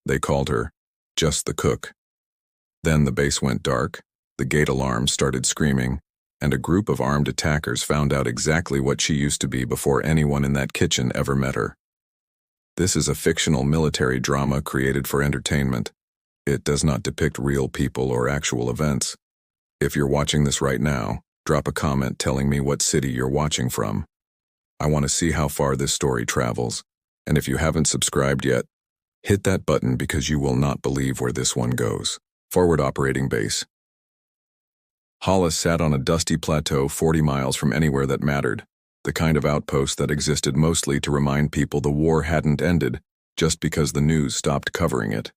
They called her just the cook. Then the base went dark, the gate alarm started screaming, and a group of armed attackers found out exactly what she used to be before anyone in that kitchen ever met her. This is a fictional military drama created for entertainment. It does not depict real people or actual events. If you're watching this right now, drop a comment telling me what city you're watching from. I want to see how far this story travels, and if you haven't subscribed yet, hit that button because you will not believe where this one goes. Forward operating base. Hollis sat on a dusty plateau 40 miles from anywhere that mattered, the kind of outpost that existed mostly to remind people the war hadn't ended just because the news stopped covering it.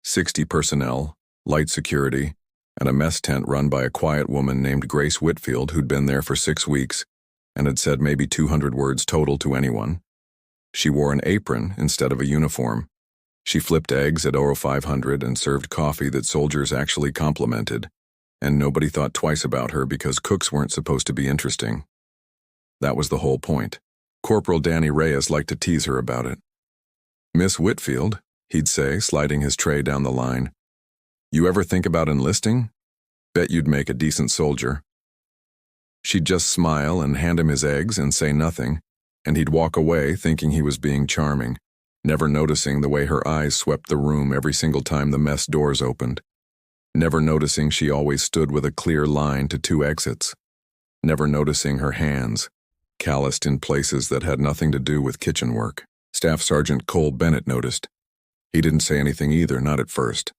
60 personnel, light security, and a mess tent run by a quiet woman named Grace Whitfield who'd been there for 6 weeks and had said maybe 200 words total to anyone. She wore an apron instead of a uniform. She flipped eggs at Oro 500 and served coffee that soldiers actually complimented, and nobody thought twice about her because cooks weren't supposed to be interesting. That was the whole point. Corporal Danny Reyes liked to tease her about it. "Miss Whitfield," he'd say, sliding his tray down the line, "you ever think about enlisting? Bet you'd make a decent soldier." She'd just smile and hand him his eggs and say nothing, and he'd walk away thinking he was being charming, never noticing the way her eyes swept the room every single time the mess doors opened, never noticing she always stood with a clear line to 2 exits, never noticing her hands, calloused in places that had nothing to do with kitchen work. Staff Sergeant Cole Bennett noticed. He didn't say anything either, not at first.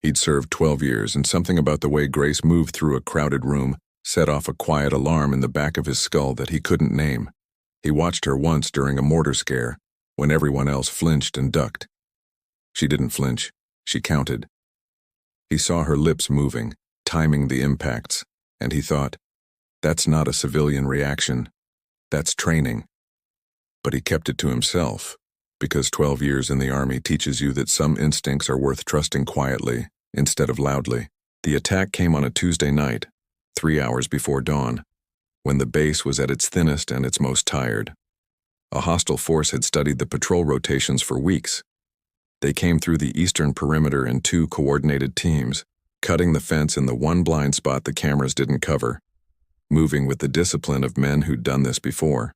He'd served 12 years, and something about the way Grace moved through a crowded room set off a quiet alarm in the back of his skull that he couldn't name. He watched her once during a mortar scare, when everyone else flinched and ducked. She didn't flinch. She counted. He saw her lips moving, timing the impacts, and he thought, that's not a civilian reaction. That's training. But he kept it to himself, because 12 years in the Army teaches you that some instincts are worth trusting quietly instead of loudly. The attack came on a Tuesday night, 3 hours before dawn, when the base was at its thinnest and its most tired. A hostile force had studied the patrol rotations for weeks. They came through the eastern perimeter in 2 coordinated teams, cutting the fence in the one blind spot the cameras didn't cover, moving with the discipline of men who'd done this before.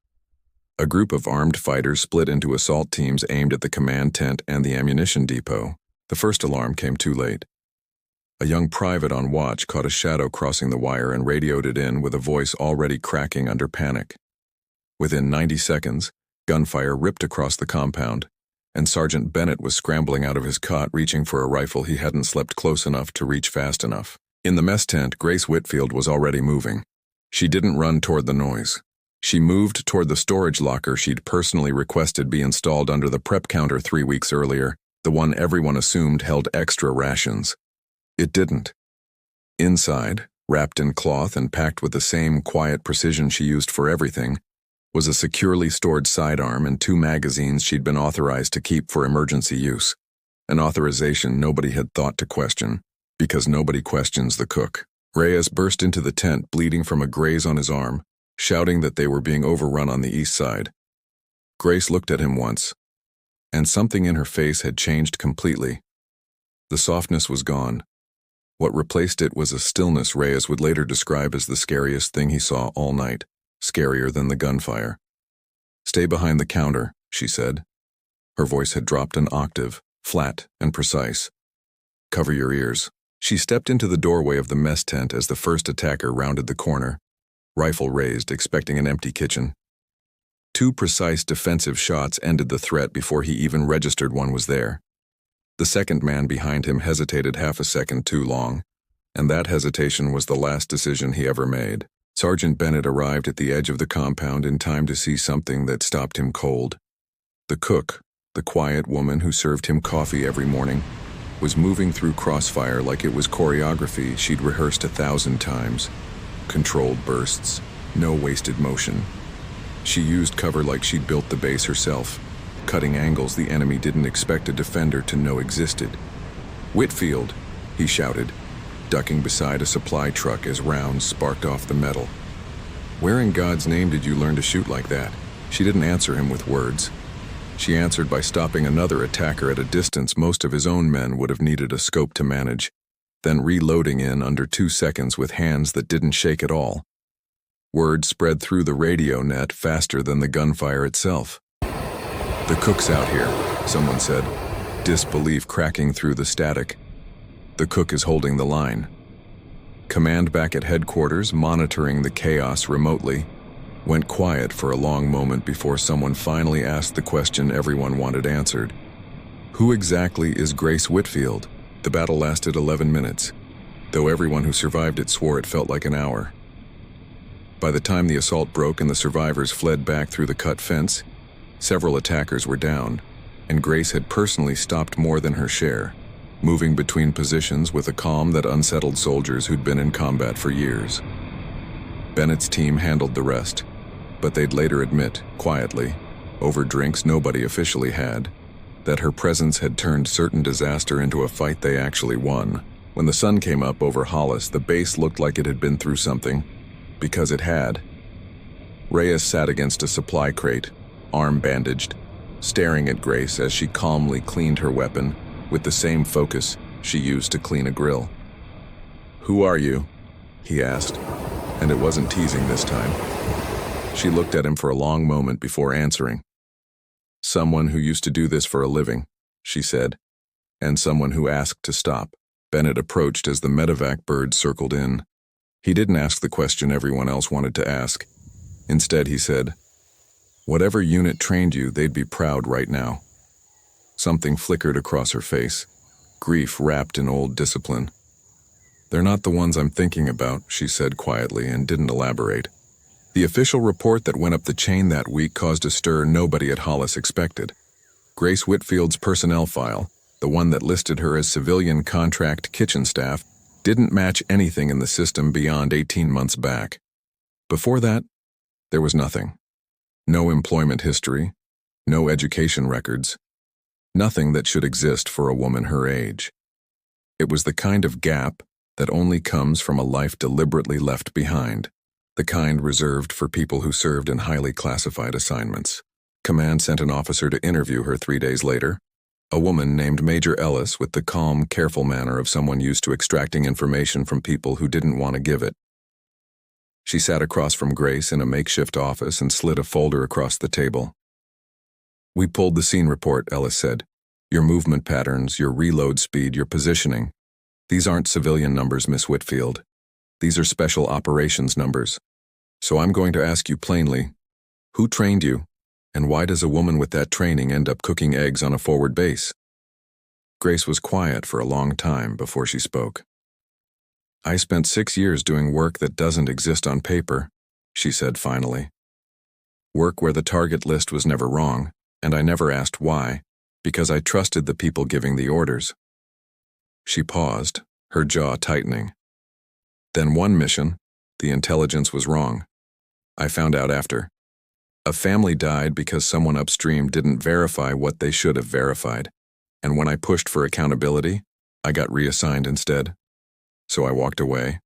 A group of armed fighters split into assault teams aimed at the command tent and the ammunition depot. The first alarm came too late. A young private on watch caught a shadow crossing the wire and radioed it in with a voice already cracking under panic. Within 90 seconds, gunfire ripped across the compound, and Sergeant Bennett was scrambling out of his cot reaching for a rifle he hadn't slept close enough to reach fast enough. In the mess tent, Grace Whitfield was already moving. She didn't run toward the noise. She moved toward the storage locker she'd personally requested be installed under the prep counter 3 weeks earlier, the one everyone assumed held extra rations. It didn't. Inside, wrapped in cloth and packed with the same quiet precision she used for everything, was a securely stored sidearm and 2 magazines she'd been authorized to keep for emergency use, an authorization nobody had thought to question, because nobody questions the cook. Reyes burst into the tent bleeding from a graze on his arm, shouting that they were being overrun on the east side. Grace looked at him once, and something in her face had changed completely. The softness was gone. What replaced it was a stillness Reyes would later describe as the scariest thing he saw all night, scarier than the gunfire. "Stay behind the counter," she said. Her voice had dropped an octave, flat and precise. "Cover your ears." She stepped into the doorway of the mess tent as the first attacker rounded the corner, rifle raised, expecting an empty kitchen. 2 precise defensive shots ended the threat before he even registered one was there. The second man behind him hesitated half a second too long, and that hesitation was the last decision he ever made. Sergeant Bennett arrived at the edge of the compound in time to see something that stopped him cold. The cook, the quiet woman who served him coffee every morning, was moving through crossfire like it was choreography she'd rehearsed 1,000 times. Controlled bursts, no wasted motion. She used cover like she'd built the base herself, cutting angles the enemy didn't expect a defender to know existed. "Whitfield," he shouted, ducking beside a supply truck as rounds sparked off the metal. "Where in God's name did you learn to shoot like that?" She didn't answer him with words. She answered by stopping another attacker at a distance most of his own men would have needed a scope to manage, then reloading in under 2 seconds with hands that didn't shake at all. Word spread through the radio net faster than the gunfire itself. "The cook's out here," someone said, disbelief cracking through the static. "The cook is holding the line." Command back at headquarters, monitoring the chaos remotely, went quiet for a long moment before someone finally asked the question everyone wanted answered. Who exactly is Grace Whitfield? The battle lasted 11 minutes, though everyone who survived it swore it felt like an hour. By the time the assault broke and the survivors fled back through the cut fence, several attackers were down, and Grace had personally stopped more than her share, moving between positions with a calm that unsettled soldiers who'd been in combat for years. Bennett's team handled the rest, but they'd later admit, quietly, over drinks nobody officially had, that her presence had turned certain disaster into a fight they actually won. When the sun came up over Hollis, the base looked like it had been through something, because it had. Reyes sat against a supply crate, arm bandaged, staring at Grace as she calmly cleaned her weapon with the same focus she used to clean a grill. "Who are you?" he asked, and it wasn't teasing this time. She looked at him for a long moment before answering. "Someone who used to do this for a living," she said, "and someone who asked to stop." Bennett approached as the medevac bird circled in. He didn't ask the question everyone else wanted to ask. Instead, he said, "Whatever unit trained you, they'd be proud right now." Something flickered across her face, grief wrapped in old discipline. "They're not the ones I'm thinking about," she said quietly and didn't elaborate. The official report that went up the chain that week caused a stir nobody at Hollis expected. Grace Whitfield's personnel file, the one that listed her as civilian contract kitchen staff, didn't match anything in the system beyond 18 months back. Before that, there was nothing. No employment history, no education records, nothing that should exist for a woman her age. It was the kind of gap that only comes from a life deliberately left behind, the kind reserved for people who served in highly classified assignments. Command sent an officer to interview her 3 days later, a woman named Major Ellis with the calm, careful manner of someone used to extracting information from people who didn't want to give it. She sat across from Grace in a makeshift office and slid a folder across the table. "We pulled the scene report," Ellis said. "Your movement patterns, your reload speed, your positioning. These aren't civilian numbers, Miss Whitfield. These are special operations numbers. So I'm going to ask you plainly, who trained you, and why does a woman with that training end up cooking eggs on a forward base?" Grace was quiet for a long time before she spoke. "I spent 6 years doing work that doesn't exist on paper," she said finally. "Work where the target list was never wrong, and I never asked why, because I trusted the people giving the orders." She paused, her jaw tightening. "Then one mission, the intelligence was wrong. I found out after. A family died because someone upstream didn't verify what they should have verified, and when I pushed for accountability, I got reassigned instead. So I walked away.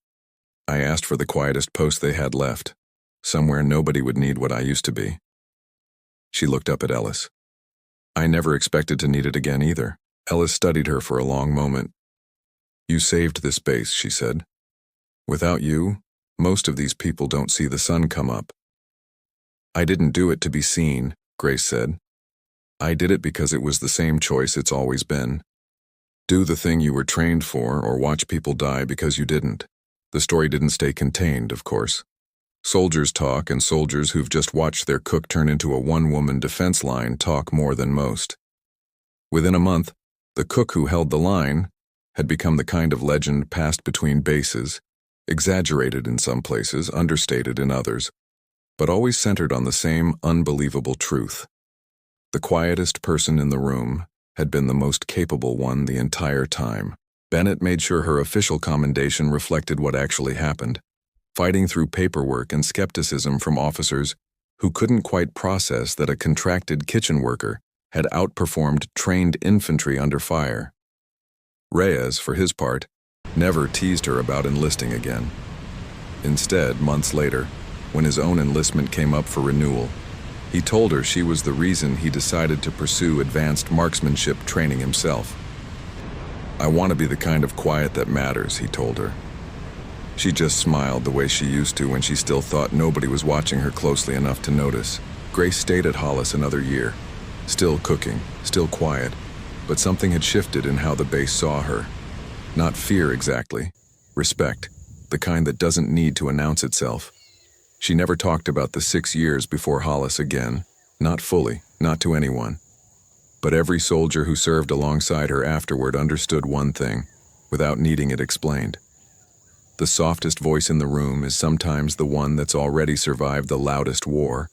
I asked for the quietest post they had left, somewhere nobody would need what I used to be." She looked up at Ellis. "I never expected to need it again either." Ellis studied her for a long moment. "You saved this base," she said. "Without you, most of these people don't see the sun come up." "I didn't do it to be seen," Grace said. "I did it because it was the same choice it's always been. Do the thing you were trained for or watch people die because you didn't." The story didn't stay contained, of course. Soldiers talk, and soldiers who've just watched their cook turn into a one-woman defense line talk more than most. Within a month, the cook who held the line had become the kind of legend passed between bases, exaggerated in some places, understated in others, but always centered on the same unbelievable truth. The quietest person in the room had been the most capable one the entire time. Bennett made sure her official commendation reflected what actually happened, fighting through paperwork and skepticism from officers who couldn't quite process that a contracted kitchen worker had outperformed trained infantry under fire. Reyes, for his part, never teased her about enlisting again. Instead, months later, when his own enlistment came up for renewal, He told her she was the reason he decided to pursue advanced marksmanship training himself. "I want to be the kind of quiet that matters," he told her. She just smiled the way she used to when she still thought nobody was watching her closely enough to notice. Grace stayed at Hollis another year, still cooking, still quiet, but something had shifted in how the base saw her. Not fear exactly, respect, the kind that doesn't need to announce itself. She never talked about the 6 years before Hollis again, not fully, not to anyone. But every soldier who served alongside her afterward understood one thing, without needing it explained. The softest voice in the room is sometimes the one that's already survived the loudest war,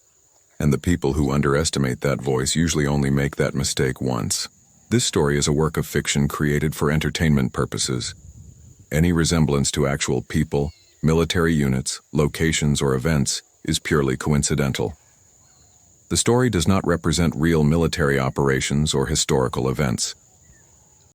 and the people who underestimate that voice usually only make that mistake once. This story is a work of fiction created for entertainment purposes. Any resemblance to actual people, military units, locations, or events is purely coincidental. The story does not represent real military operations or historical events.